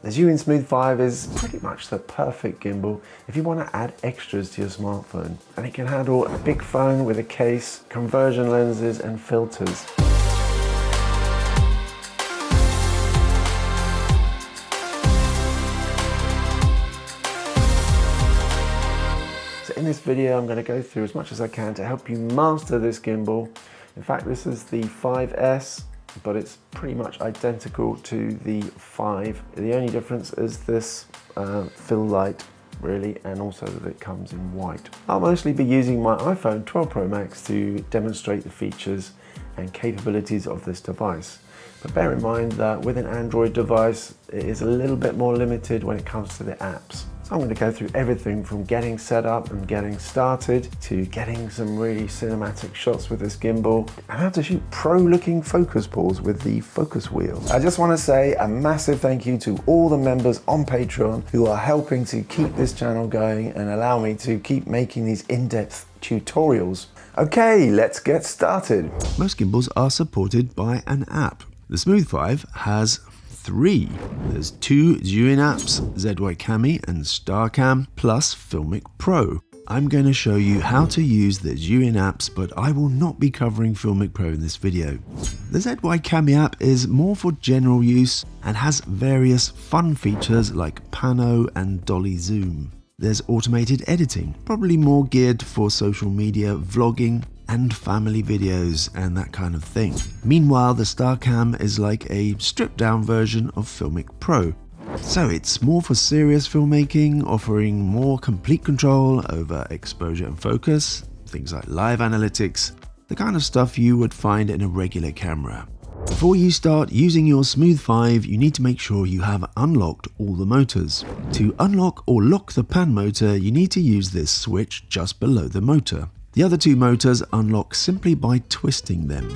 The Zhiyun Smooth 5 is pretty much the perfect gimbal if you want to add extras to your smartphone. And it can handle a big phone with a case, conversion lenses and filters. So in this video I'm going to go through as much as I can to help you master this gimbal. In fact, this is the 5S, but it's pretty much identical to the 5. The only difference is this fill light, really, and also that it comes in white. I'll mostly be using my iPhone 12 Pro Max to demonstrate the features and capabilities of this device. But bear in mind that with an Android device, it is a little bit more limited when it comes to the apps. So I'm going to go through everything from getting set up and getting started to getting some really cinematic shots with this gimbal and how to shoot pro-looking focus pulls with the focus wheel. I just want to say a massive thank you to all the members on Patreon who are helping to keep this channel going and allow me to keep making these in-depth tutorials. Okay, let's get started. Most gimbals are supported by an app. The Smooth 5 has 3. There's 2 Zhiyun apps, ZY Cami and StarCam, plus Filmic Pro. I'm going to show you how to use the Zhiyun apps, but I will not be covering Filmic Pro in this video. The ZY Cami app is more for general use and has various fun features like pano and dolly zoom. There's automated editing, probably more geared for social media, vlogging, and family videos and that kind of thing. Meanwhile, the StarCam is like a stripped down version of Filmic Pro. So it's more for serious filmmaking, offering more complete control over exposure and focus, things like live analytics, the kind of stuff you would find in a regular camera. Before you start using your Smooth 5, you need to make sure you have unlocked all the motors. To unlock or lock the pan motor, you need to use this switch just below the motor. The other 2 motors unlock simply by twisting them.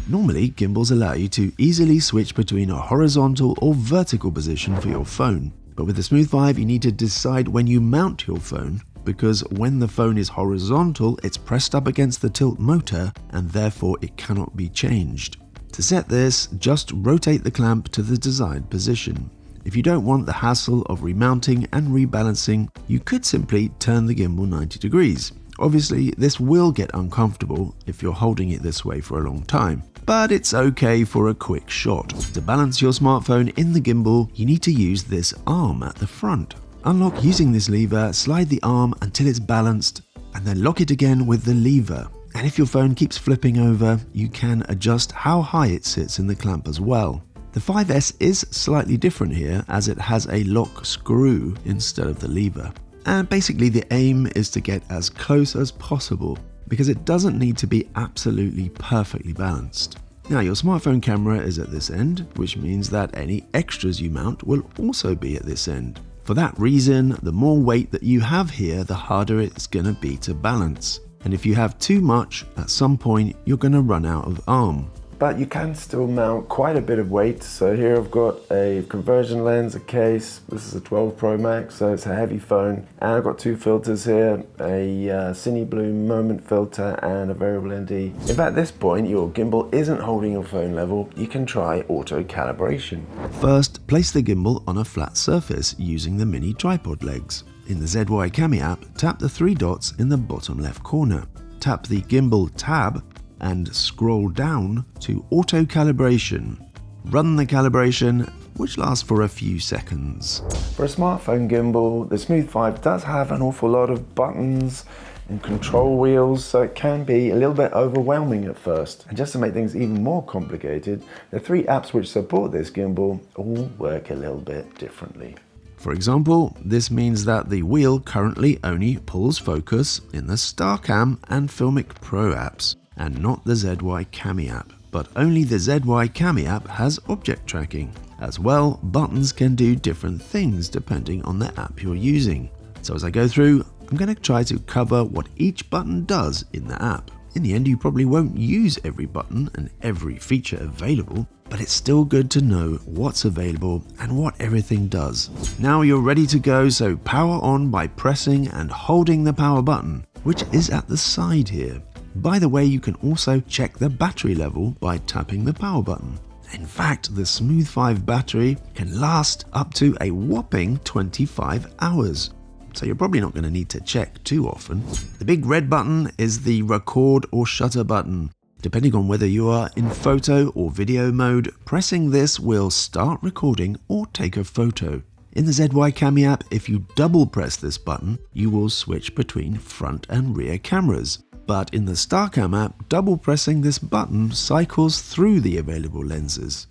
Normally, gimbals allow you to easily switch between a horizontal or vertical position for your phone. But with the Smooth 5, you need to decide when you mount your phone, because when the phone is horizontal, it's pressed up against the tilt motor and therefore it cannot be changed. To set this, just rotate the clamp to the desired position. If you don't want the hassle of remounting and rebalancing, you could simply turn the gimbal 90 degrees. Obviously, this will get uncomfortable if you're holding it this way for a long time, but it's okay for a quick shot. To balance your smartphone in the gimbal, you need to use this arm at the front. Unlock using this lever, slide the arm until it's balanced, and then lock it again with the lever. And if your phone keeps flipping over, you can adjust how high it sits in the clamp as well. The 5S is slightly different here as it has a lock screw instead of the lever. And basically the aim is to get as close as possible because it doesn't need to be absolutely perfectly balanced. Now your smartphone camera is at this end, which means that any extras you mount will also be at this end. For that reason, the more weight that you have here, the harder it's going to be to balance. And if you have too much, at some point you're going to run out of arm. But you can still mount quite a bit of weight. So here I've got a conversion lens, a case. This is a 12 Pro Max, so it's a heavy phone. And I've got 2 filters here, a Cine Bloom moment filter and a variable ND. If at this point your gimbal isn't holding your phone level, you can try auto calibration. First, place the gimbal on a flat surface using the mini tripod legs. In the ZY Cami app, tap the 3 dots in the bottom left corner. Tap the gimbal tab and scroll down to auto calibration. Run the calibration, which lasts for a few seconds. For a smartphone gimbal, the Smooth 5 does have an awful lot of buttons and control wheels, so it can be a little bit overwhelming at first. And just to make things even more complicated, the 3 apps which support this gimbal all work a little bit differently. For example, this means that the wheel currently only pulls focus in the StarCam and Filmic Pro apps, and not the ZY Cami app. But only the ZY Cami app has object tracking. As well, buttons can do different things depending on the app you're using. So as I go through, I'm going to try to cover what each button does in the app. In the end, you probably won't use every button and every feature available, but it's still good to know what's available and what everything does. Now you're ready to go, so power on by pressing and holding the power button, which is at the side here. By the way, you can also check the battery level by tapping the power button. In fact, the Smooth 5 battery can last up to a whopping 25 hours. So you're probably not going to need to check too often. The big red button is the record or shutter button. Depending on whether you are in photo or video mode, pressing this will start recording or take a photo. In the ZY Cami app, if you double press this button, you will switch between front and rear cameras. But in the StarCam app, double pressing this button cycles through the available lenses.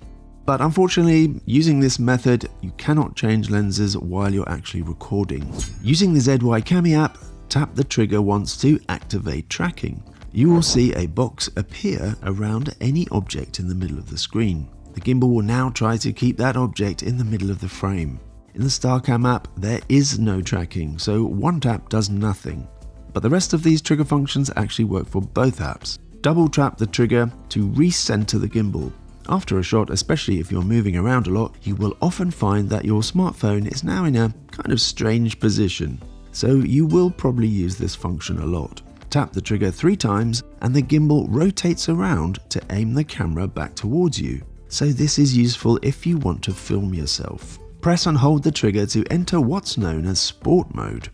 But unfortunately, using this method, you cannot change lenses while you're actually recording. Using the ZY Cami app, tap the trigger once to activate tracking. You will see a box appear around any object in the middle of the screen. The gimbal will now try to keep that object in the middle of the frame. In the StarCam app, there is no tracking, so one tap does nothing. But the rest of these trigger functions actually work for both apps. Double tap the trigger to recenter the gimbal. After a shot, especially if you're moving around a lot, you will often find that your smartphone is now in a kind of strange position. So you will probably use this function a lot. Tap the trigger 3 times and the gimbal rotates around to aim the camera back towards you. So this is useful if you want to film yourself. Press and hold the trigger to enter what's known as sport mode.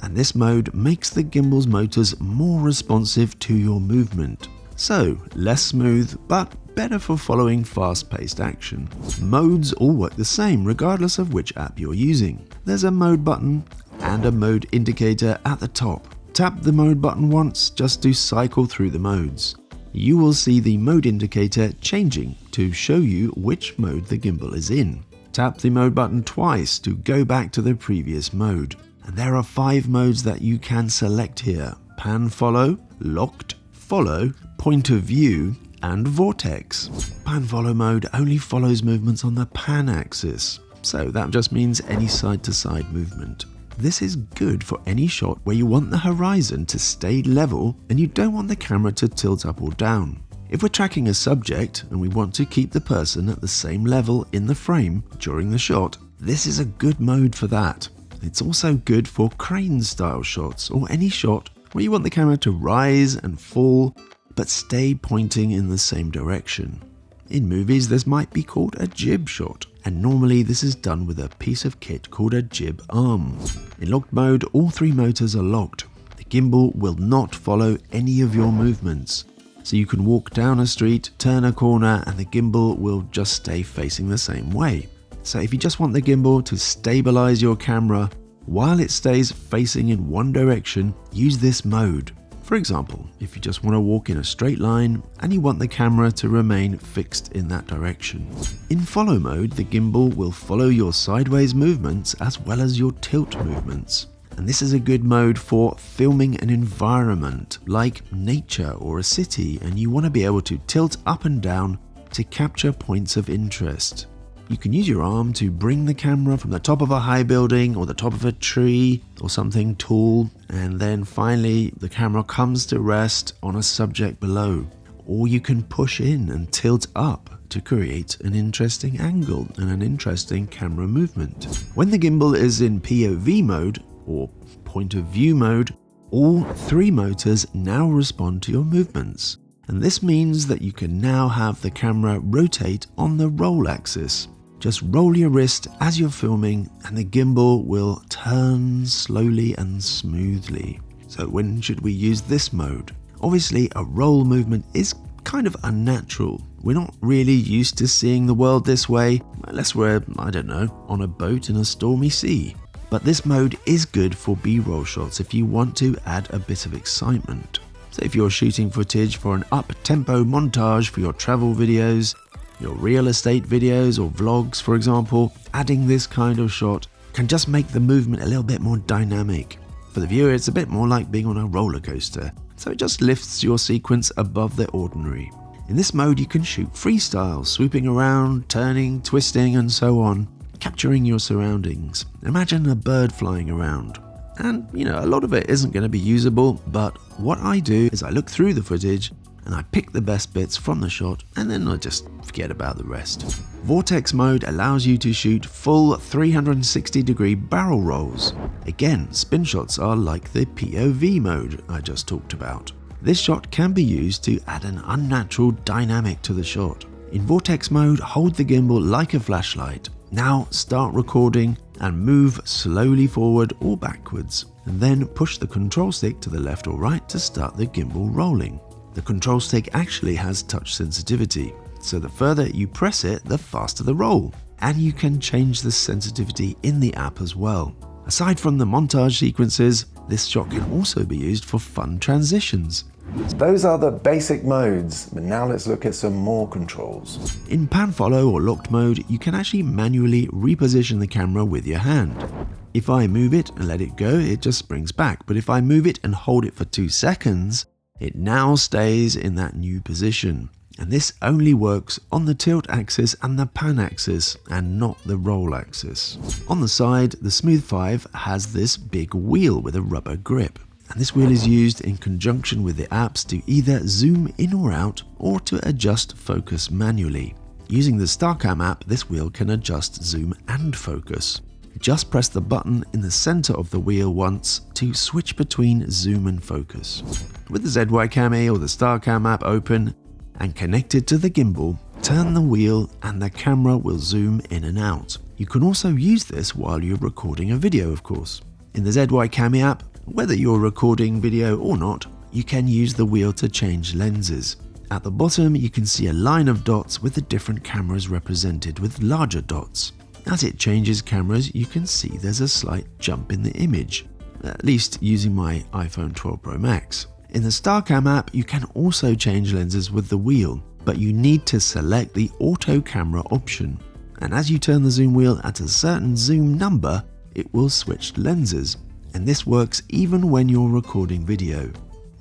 And this mode makes the gimbal's motors more responsive to your movement. So less smooth, but better for following fast-paced action. Modes all work the same regardless of which app you're using. There's a mode button and a mode indicator at the top. Tap the mode button once just to cycle through the modes. You will see the mode indicator changing to show you which mode the gimbal is in. Tap the mode button twice to go back to the previous mode. And there are 5 modes that you can select here: pan follow, locked, follow, point of view, and vortex. Pan follow mode only follows movements on the pan axis, so that just means any side-to-side movement. This is good for any shot where you want the horizon to stay level and you don't want the camera to tilt up or down. If we're tracking a subject and we want to keep the person at the same level in the frame during the shot, this is a good mode for that. It's also good for crane-style shots or any shot where you want the camera to rise and fall but stay pointing in the same direction. In movies, this might be called a jib shot, and normally this is done with a piece of kit called a jib arm. In locked mode, all 3 motors are locked. The gimbal will not follow any of your movements. So you can walk down a street, turn a corner, and the gimbal will just stay facing the same way. So if you just want the gimbal to stabilize your camera while it stays facing in one direction, use this mode. For example, if you just want to walk in a straight line and you want the camera to remain fixed in that direction. In follow mode, the gimbal will follow your sideways movements as well as your tilt movements. And this is a good mode for filming an environment like nature or a city, and you want to be able to tilt up and down to capture points of interest. You can use your arm to bring the camera from the top of a high building or the top of a tree or something tall, and then finally the camera comes to rest on a subject below. Or you can push in and tilt up to create an interesting angle and an interesting camera movement. When the gimbal is in POV mode or point of view mode, all 3 motors now respond to your movements. And this means that you can now have the camera rotate on the roll axis. Just roll your wrist as you're filming and the gimbal will turn slowly and smoothly. So when should we use this mode? Obviously, a roll movement is kind of unnatural. We're not really used to seeing the world this way, unless we're, I don't know, on a boat in a stormy sea. But this mode is good for B-roll shots if you want to add a bit of excitement. So if you're shooting footage for an up-tempo montage for your travel videos, your real estate videos or vlogs, for example, adding this kind of shot can just make the movement a little bit more dynamic. For the viewer, it's a bit more like being on a roller coaster, so it just lifts your sequence above the ordinary. In this mode, you can shoot freestyle, swooping around, turning, twisting, and so on, capturing your surroundings. Imagine a bird flying around. And, a lot of it isn't going to be usable, but what I do is I look through the footage and I pick the best bits from the shot and then I just forget about the rest. Vortex mode allows you to shoot full 360-degree barrel rolls. Again, spin shots are like the POV mode I just talked about. This shot can be used to add an unnatural dynamic to the shot. In Vortex mode, hold the gimbal like a flashlight. Now start recording and move slowly forward or backwards, and then push the control stick to the left or right to start the gimbal rolling. The control stick actually has touch sensitivity, so the further you press it, the faster the roll. And you can change the sensitivity in the app as well. Aside from the montage sequences, this shot can also be used for fun transitions. So those are the basic modes, but now let's look at some more controls. In pan follow or locked mode, you can actually manually reposition the camera with your hand. If I move it and let it go, it just springs back, but if I move it and hold it for 2 seconds, it now stays in that new position. And this only works on the tilt axis and the pan axis, and not the roll axis. On the side, the Smooth 5 has this big wheel with a rubber grip. And this wheel is used in conjunction with the apps to either zoom in or out, or to adjust focus manually. Using the StarCam app, this wheel can adjust zoom and focus. Just press the button in the center of the wheel once to switch between zoom and focus. With the ZY Cami or the StarCam app open and connected to the gimbal, turn the wheel and the camera will zoom in and out. You can also use this while you're recording a video, of course. In the ZY Cami app, whether you're recording video or not, you can use the wheel to change lenses. At the bottom, you can see a line of dots with the different cameras represented with larger dots. As it changes cameras, you can see there's a slight jump in the image, at least using my iPhone 12 Pro Max. In the StarCam app, you can also change lenses with the wheel, but you need to select the auto camera option. And as you turn the zoom wheel at a certain zoom number, it will switch lenses. And this works even when you're recording video.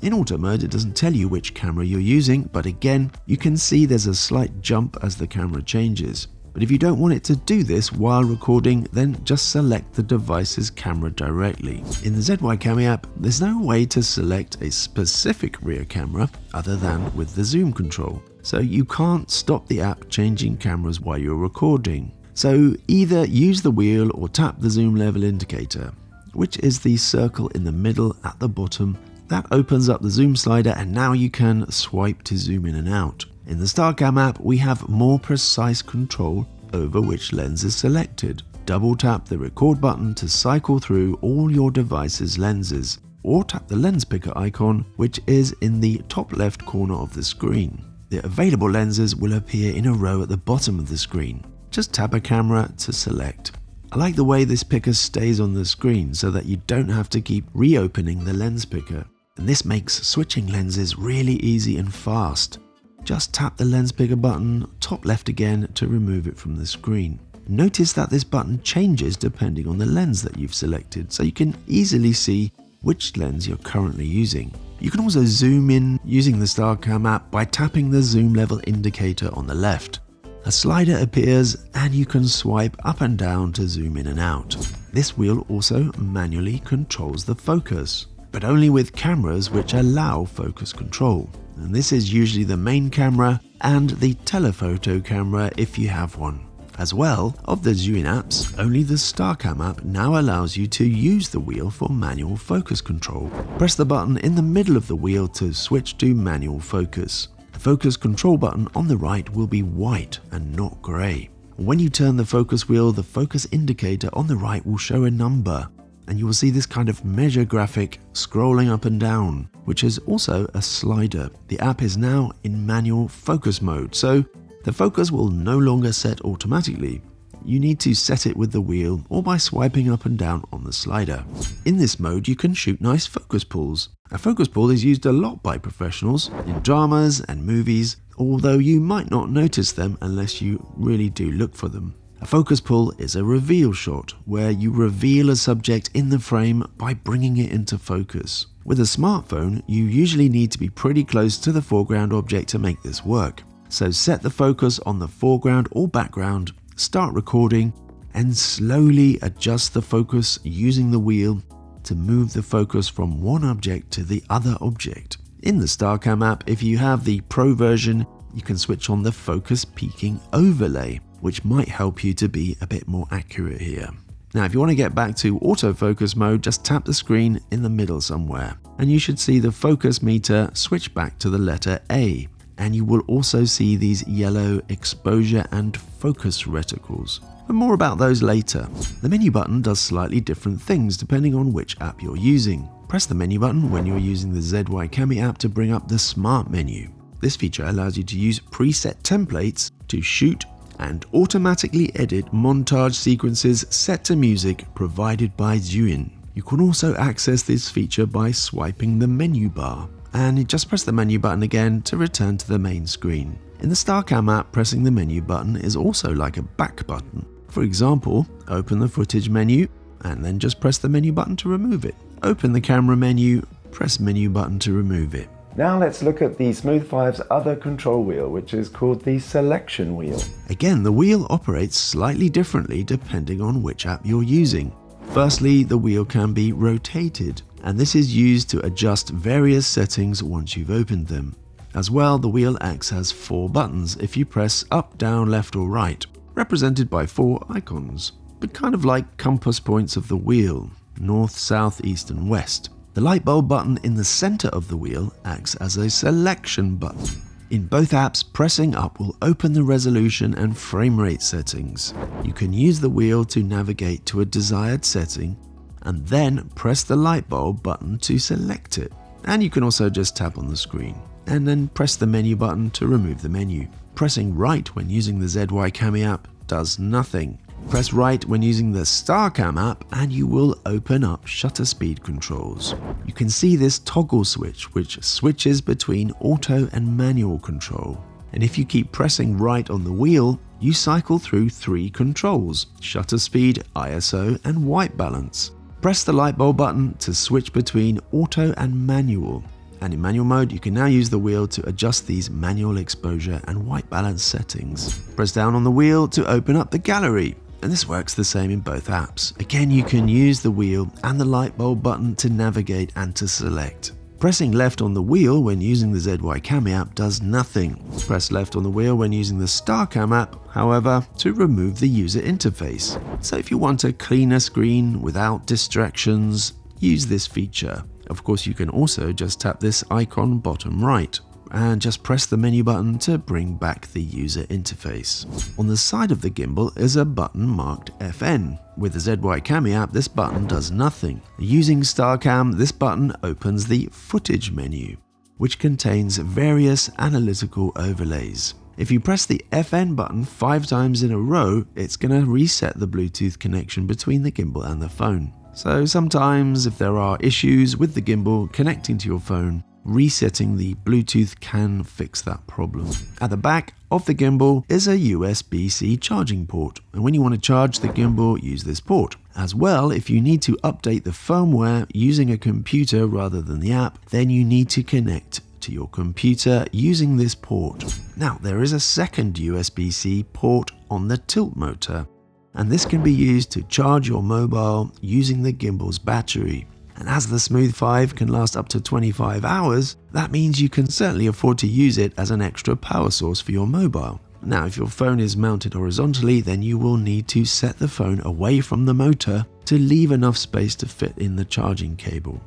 In auto mode, it doesn't tell you which camera you're using, but again, you can see there's a slight jump as the camera changes. But if you don't want it to do this while recording, then just select the device's camera directly. In the ZY Cami app, there's no way to select a specific rear camera other than with the zoom control. So you can't stop the app changing cameras while you're recording. So either use the wheel or tap the zoom level indicator, which is the circle in the middle at the bottom. That opens up the zoom slider, and now you can swipe to zoom in and out. In the StarCam app, we have more precise control over which lens is selected. Double tap the record button to cycle through all your device's lenses, or tap the lens picker icon, which is in the top left corner of the screen. The available lenses will appear in a row at the bottom of the screen. Just tap a camera to select. I like the way this picker stays on the screen so that you don't have to keep reopening the lens picker. And this makes switching lenses really easy and fast. Just tap the lens picker button, top left again, to remove it from the screen. Notice that this button changes depending on the lens that you've selected, so you can easily see which lens you're currently using. You can also zoom in using the StarCam app by tapping the zoom level indicator on the left. A slider appears and you can swipe up and down to zoom in and out. This wheel also manually controls the focus, but only with cameras which allow focus control. And this is usually the main camera and the telephoto camera if you have one. As well, of the Zhiyun apps, only the StarCam app now allows you to use the wheel for manual focus control. Press the button in the middle of the wheel to switch to manual focus. The focus control button on the right will be white and not grey. When you turn the focus wheel, the focus indicator on the right will show a number, and you will see this kind of measure graphic scrolling up and down, which is also a slider. The app is now in manual focus mode, so the focus will no longer set automatically. You need to set it with the wheel or by swiping up and down on the slider. In this mode, you can shoot nice focus pulls. A focus pull is used a lot by professionals in dramas and movies, although you might not notice them unless you really do look for them. A focus pull is a reveal shot, where you reveal a subject in the frame by bringing it into focus. With a smartphone, you usually need to be pretty close to the foreground object to make this work. So set the focus on the foreground or background, start recording, and slowly adjust the focus using the wheel to move the focus from one object to the other object. In the StarCam app, if you have the Pro version, you can switch on the focus peaking overlay, which might help you to be a bit more accurate here. Now, if you want to get back to autofocus mode, just tap the screen in the middle somewhere, and you should see the focus meter switch back to the letter A. and you will also see these yellow exposure and focus reticles. But more about those later. The menu button does slightly different things depending on which app you're using. Press the menu button when you're using the ZY Cami app to bring up the Smart menu. This feature allows you to use preset templates to shoot and automatically edit montage sequences set to music provided by Zhiyun. You can also access this feature by swiping the menu bar, and just press the menu button again to return to the main screen. In the StarCam app, pressing the menu button is also like a back button. For example, open the footage menu and then just press the menu button to remove it. Open the camera menu, press menu button to remove it. Now let's look at the Smooth 5's other control wheel, which is called the selection wheel. Again, the wheel operates slightly differently depending on which app you're using. Firstly, the wheel can be rotated, and this is used to adjust various settings once you've opened them. As well, the wheel acts as 4 buttons if you press up, down, left or right, represented by 4 icons, but kind of like compass points of the wheel, north, south, east and west. The light bulb button in the center of the wheel acts as a selection button. In both apps, pressing up will open the resolution and frame rate settings. You can use the wheel to navigate to a desired setting and then press the light bulb button to select it. And you can also just tap on the screen and then press the menu button to remove the menu. Pressing right when using the ZY Cami app does nothing. Press right when using the StarCam app and you will open up shutter speed controls. You can see this toggle switch which switches between auto and manual control. And if you keep pressing right on the wheel, you cycle through 3 controls: shutter speed, ISO and white balance. Press the light bulb button to switch between auto and manual. And in manual mode, you can now use the wheel to adjust these manual exposure and white balance settings. Press down on the wheel to open up the gallery. And this works the same in both apps. Again, you can use the wheel and the light bulb button to navigate and to select. Pressing left on the wheel when using the ZY Cami app does nothing. Press left on the wheel when using the StarCam app, however, to remove the user interface. So if you want a cleaner screen without distractions, use this feature. Of course, you can also just tap this icon bottom right and just press the menu button to bring back the user interface. On the side of the gimbal is a button marked FN. With the ZY Cami app, this button does nothing. Using StarCam, this button opens the footage menu, which contains various analytical overlays. If you press the FN button 5 times in a row, it's going to reset the Bluetooth connection between the gimbal and the phone. So sometimes if there are issues with the gimbal connecting to your phone, resetting the Bluetooth can fix that problem. At the back of the gimbal is a USB-C charging port, and when you want to charge the gimbal, use this port. As well, if you need to update the firmware using a computer rather than the app, then you need to connect to your computer using this port. Now, there is a second USB-C port on the tilt motor, and this can be used to charge your mobile using the gimbal's battery. And as the Smooth 5 can last up to 25 hours, that means you can certainly afford to use it as an extra power source for your mobile. Now, if your phone is mounted horizontally, then you will need to set the phone away from the motor to leave enough space to fit in the charging cable.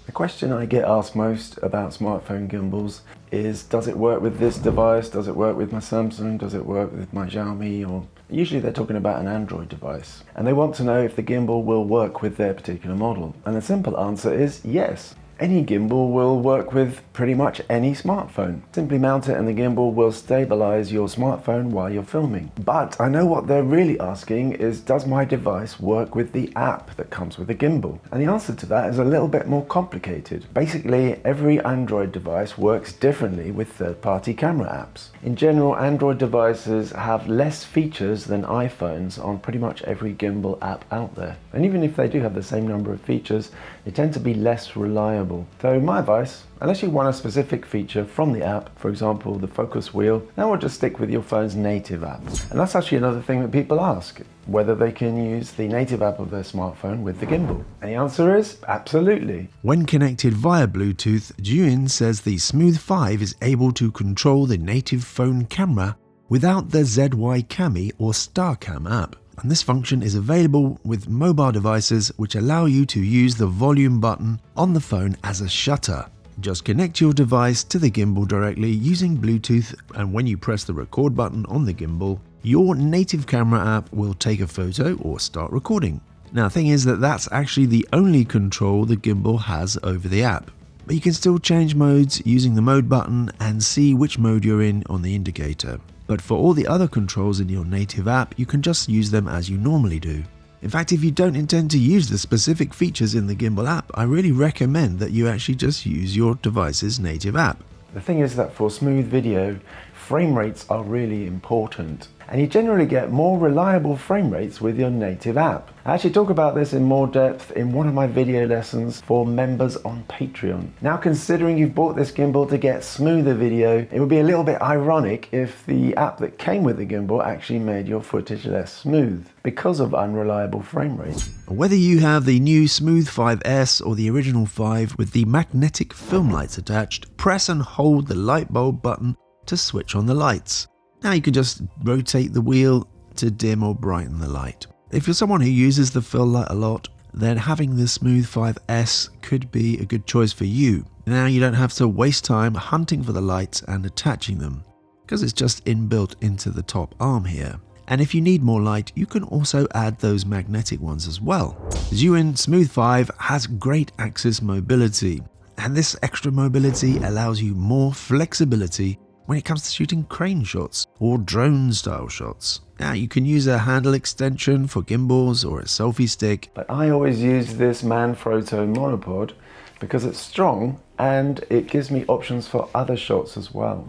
The question I get asked most about smartphone gimbals is, does it work with this device? Does it work with my Samsung? Does it work with my Xiaomi? Or usually they're talking about an Android device. And they want to know if the gimbal will work with their particular model. And the simple answer is yes. Any gimbal will work with pretty much any smartphone. Simply mount it and the gimbal will stabilize your smartphone while you're filming. But I know what they're really asking is, does my device work with the app that comes with the gimbal? And the answer to that is a little bit more complicated. Basically, every Android device works differently with third-party camera apps. In general, Android devices have less features than iPhones on pretty much every gimbal app out there. And even if they do have the same number of features, they tend to be less reliable. So my advice, unless you want a specific feature from the app, for example the focus wheel, then we'll just stick with your phone's native app. And that's actually another thing that people ask, whether they can use the native app of their smartphone with the gimbal. And the answer is absolutely. When connected via Bluetooth, Zhiyun says the Smooth 5 is able to control the native phone camera without the ZY Cami or StarCam app. And this function is available with mobile devices which allow you to use the volume button on the phone as a shutter. Just connect your device to the gimbal directly using Bluetooth, and when you press the record button on the gimbal, your native camera app will take a photo or start recording. Now, the thing is that that's actually the only control the gimbal has over the app. But you can still change modes using the mode button and see which mode you're in on the indicator. But for all the other controls in your native app, you can just use them as you normally do. In fact, if you don't intend to use the specific features in the Gimbal app, I really recommend that you actually just use your device's native app. The thing is that for smooth video, frame rates are really important, and you generally get more reliable frame rates with your native app. I actually talk about this in more depth in one of my video lessons for members on Patreon. Now, considering you've bought this gimbal to get smoother video, it would be a little bit ironic if the app that came with the gimbal actually made your footage less smooth because of unreliable frame rates. Whether you have the new Smooth 5S or the original 5 with the magnetic film lights attached, press and hold the light bulb button to switch on the lights. Now you can just rotate the wheel to dim or brighten the light. If you're someone who uses the fill light a lot, then having the Smooth 5S could be a good choice for you. Now you don't have to waste time hunting for the lights and attaching them, because it's just inbuilt into the top arm here. And if you need more light, you can also add those magnetic ones as well. Zhiyun Smooth 5 has great axis mobility, and this extra mobility allows you more flexibility when it comes to shooting crane shots or drone style shots. Now you can use a handle extension for gimbals or a selfie stick, but I always use this Manfrotto monopod because it's strong and it gives me options for other shots as well.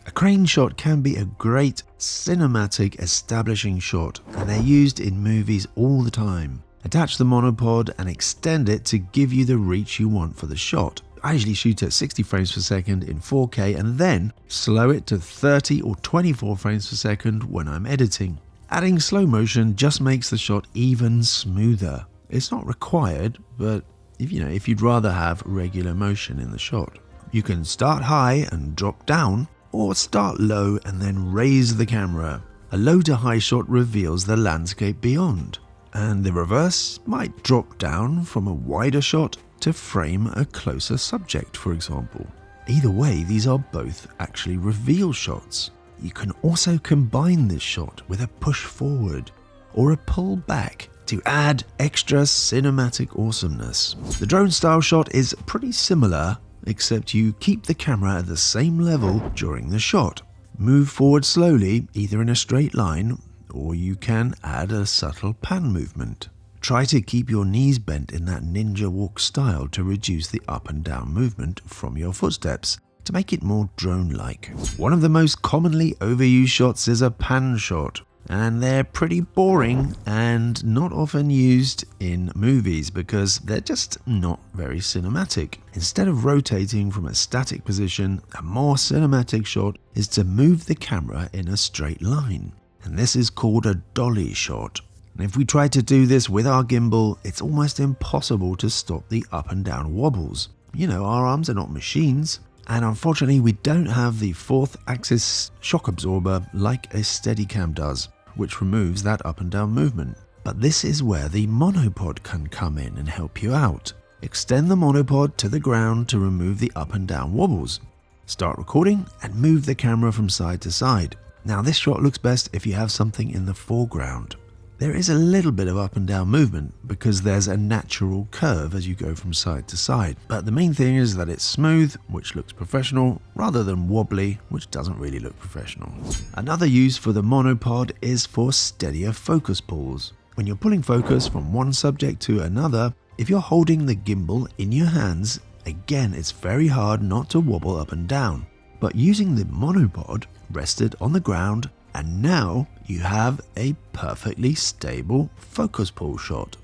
A crane shot can be a great cinematic establishing shot, and they're used in movies all the time. Attach the monopod and extend it to give you the reach you want for the shot. I usually shoot at 60 frames per second in 4K and then slow it to 30 or 24 frames per second when I'm editing. Adding slow motion just makes the shot even smoother. It's not required, but if you'd rather have regular motion in the shot. You can start high and drop down, or start low and then raise the camera. A low to high shot reveals the landscape beyond, and the reverse might drop down from a wider shot to frame a closer subject, for example. Either way, these are both actually reveal shots. You can also combine this shot with a push forward or a pull back to add extra cinematic awesomeness. The drone style shot is pretty similar, except you keep the camera at the same level during the shot. Move forward slowly, either in a straight line, or you can add a subtle pan movement. Try to keep your knees bent in that ninja walk style to reduce the up and down movement from your footsteps to make it more drone-like. One of the most commonly overused shots is a pan shot, and they're pretty boring and not often used in movies because they're just not very cinematic. Instead of rotating from a static position, a more cinematic shot is to move the camera in a straight line, and this is called a dolly shot. And if we try to do this with our gimbal, it's almost impossible to stop the up and down wobbles. Our arms are not machines, and unfortunately we don't have the fourth axis shock absorber like a Steadicam does, which removes that up and down movement. But this is where the monopod can come in and help you out. Extend the monopod to the ground to remove the up and down wobbles. Start recording and move the camera from side to side. Now this shot looks best if you have something in the foreground. There is a little bit of up and down movement because there's a natural curve as you go from side to side. But the main thing is that it's smooth, which looks professional, rather than wobbly, which doesn't really look professional. Another use for the monopod is for steadier focus pulls. When you're pulling focus from one subject to another, if you're holding the gimbal in your hands, again it's very hard not to wobble up and down. But using the monopod rested on the ground, and now you have a perfectly stable focus pull shot.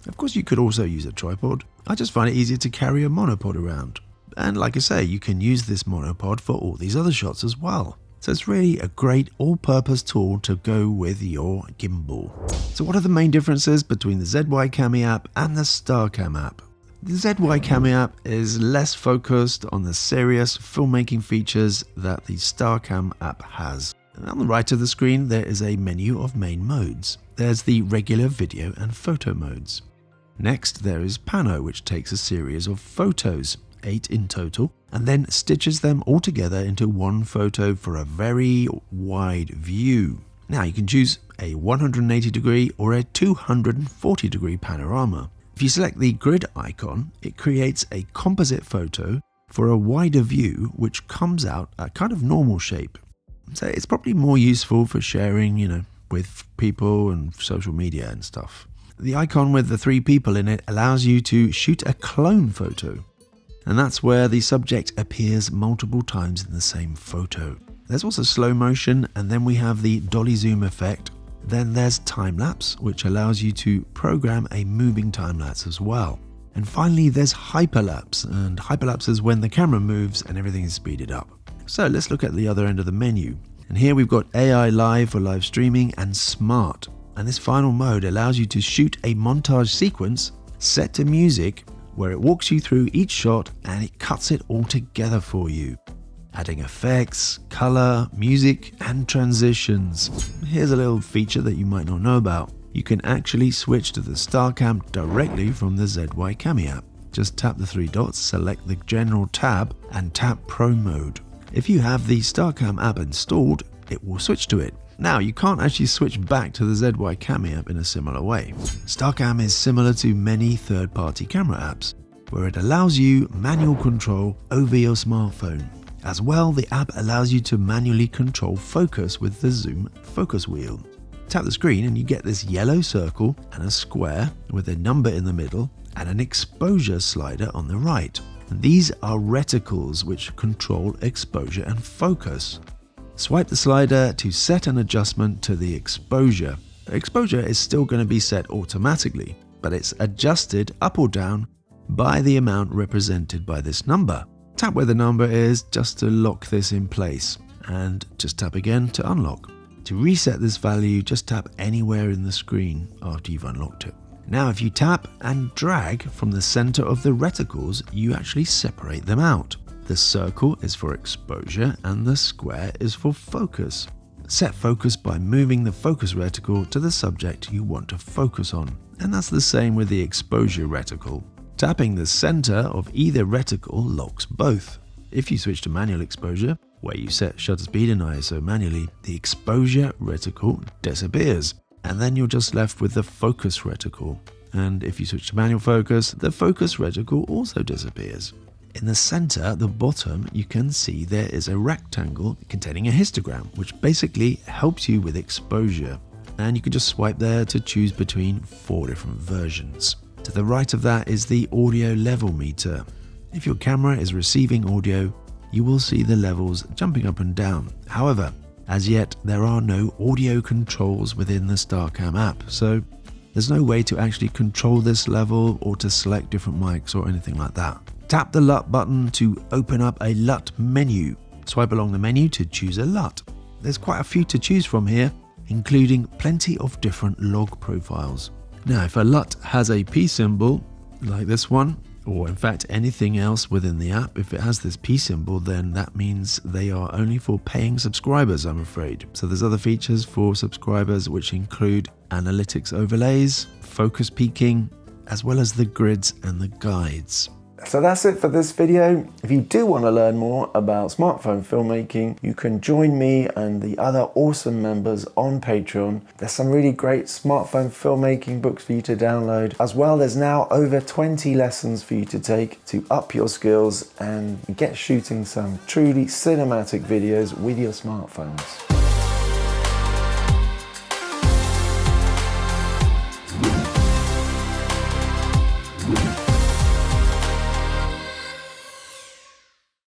Of course, you could also use a tripod. I just find it easier to carry a monopod around. And like I say, you can use this monopod for all these other shots as well. So it's really a great all-purpose tool to go with your gimbal. So what are the main differences between the ZY Cami app and the StarCam app? The ZY Cami app is less focused on the serious filmmaking features that the StarCam app has. On the right of the screen, there is a menu of main modes. There's the regular video and photo modes. Next, there is Pano, which takes a series of photos. 8 in total, and then stitches them all together into one photo for a very wide view. Now you can choose a 180 degree or a 240 degree panorama. If you select the grid icon, it creates a composite photo for a wider view which comes out a kind of normal shape. So it's probably more useful for sharing, with people and social media and stuff. The icon with the 3 people in it allows you to shoot a clone photo. And that's where the subject appears multiple times in the same photo. There's also slow motion, and then we have the dolly zoom effect. Then there's time lapse, which allows you to program a moving time lapse as well. And finally, there's hyperlapse, and hyperlapse is when the camera moves and everything is speeded up. So let's look at the other end of the menu. And here we've got AI Live for live streaming and Smart. And this final mode allows you to shoot a montage sequence set to music where it walks you through each shot and it cuts it all together for you, adding effects, color, music, and transitions. Here's a little feature that you might not know about. You can actually switch to the StarCam directly from the ZY Cami app. Just tap the 3 dots, select the General tab, and tap Pro Mode. If you have the StarCam app installed, it will switch to it. Now, you can't actually switch back to the ZY Cami app in a similar way. StarCam is similar to many third-party camera apps, where it allows you manual control over your smartphone. As well, the app allows you to manually control focus with the zoom focus wheel. Tap the screen and you get this yellow circle and a square with a number in the middle and an exposure slider on the right. And these are reticles which control exposure and focus. Swipe the slider to set an adjustment to the exposure. Exposure is still going to be set automatically, but it's adjusted up or down by the amount represented by this number. Tap where the number is just to lock this in place, and just tap again to unlock. To reset this value, just tap anywhere in the screen after you've unlocked it. Now if you tap and drag from the center of the reticles, you actually separate them out. The circle is for exposure and the square is for focus. Set focus by moving the focus reticle to the subject you want to focus on, and that's the same with the exposure reticle. Tapping the center of either reticle locks both. If you switch to manual exposure, where you set shutter speed and ISO manually, the exposure reticle disappears, and then you're just left with the focus reticle. And if you switch to manual focus, the focus reticle also disappears. In the center at the bottom, you can see there is a rectangle containing a histogram, which basically helps you with exposure. And you can just swipe there to choose between 4 different versions. To the right of that is the audio level meter. If your camera is receiving audio, you will see the levels jumping up and down. However, as yet, there are no audio controls within the StarCam app, so there's no way to actually control this level or to select different mics or anything like that. Tap the LUT button to open up a LUT menu. Swipe along the menu to choose a LUT. There's quite a few to choose from here, including plenty of different log profiles. Now, if a LUT has a P symbol, like this one, or in fact anything else within the app, if it has this P symbol, then that means they are only for paying subscribers, I'm afraid. So there's other features for subscribers which include analytics overlays, focus peaking, as well as the grids and the guides. So that's it for this video. If you do want to learn more about smartphone filmmaking, you can join me and the other awesome members on Patreon. There's some really great smartphone filmmaking books for you to download. As well, there's now over 20 lessons for you to take to up your skills and get shooting some truly cinematic videos with your smartphones.